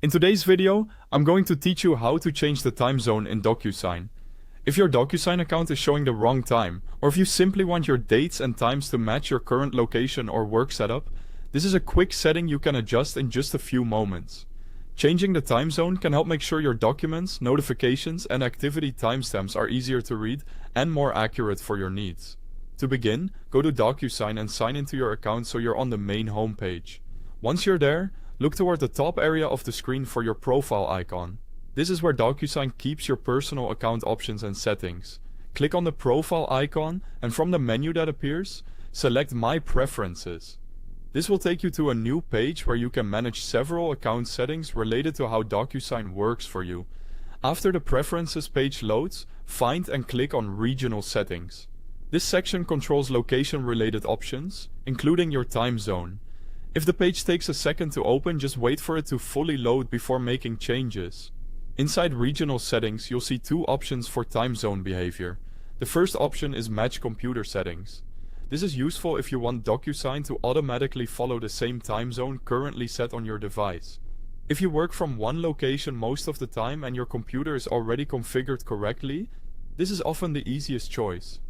In today's video, I'm going to teach you how to change the time zone in DocuSign. If your DocuSign account is showing the wrong time, or if you simply want your dates and times to match your current location or work setup, this is a quick setting you can adjust in just a few moments. Changing the time zone can help make sure your documents, notifications, and activity timestamps are easier to read and more accurate for your needs. To begin, go to DocuSign and sign into your account so you're on the main home page. Once you're there, look toward the top area of the screen for your profile icon. This is where DocuSign keeps your personal account options and settings. Click on the profile icon and from the menu that appears, select My Preferences. This will take you to a new page where you can manage several account settings related to how DocuSign works for you. After the Preferences page loads, find and click on Regional Settings. This section controls location-related options, including your time zone. If the page takes a second to open, just wait for it to fully load before making changes. Inside Regional Settings, you'll see two options for time zone behavior. The first option is Match Computer Settings. This is useful if you want DocuSign to automatically follow the same time zone currently set on your device. If you work from one location most of the time and your computer is already configured correctly, this is often the easiest choice.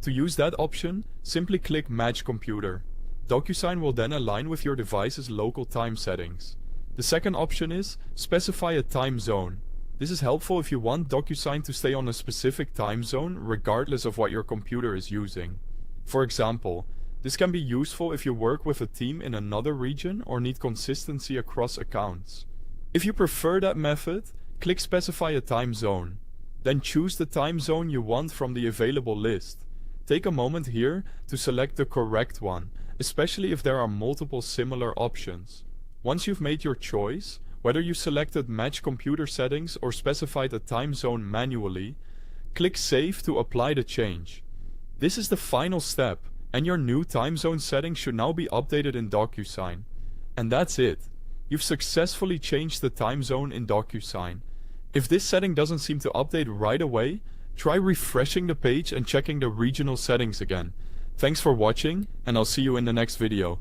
To use that option, simply click Match Computer. DocuSign will then align with your device's local time settings. The second option is Specify a Time Zone. This is helpful if you want DocuSign to stay on a specific time zone regardless of what your computer is using. For example, this can be useful if you work with a team in another region or need consistency across accounts. If you prefer that method, click Specify a Time Zone. Then choose the time zone you want from the available list. Take a moment here to select the correct one, especially if there are multiple similar options. Once you've made your choice, whether you selected Match Computer Settings or specified a time zone manually, click Save to apply the change. This is the final step, and your new time zone setting should now be updated in DocuSign. And that's it. You've successfully changed the time zone in DocuSign. If this setting doesn't seem to update right away, try refreshing the page and checking the regional settings again. Thanks for watching, and I'll see you in the next video.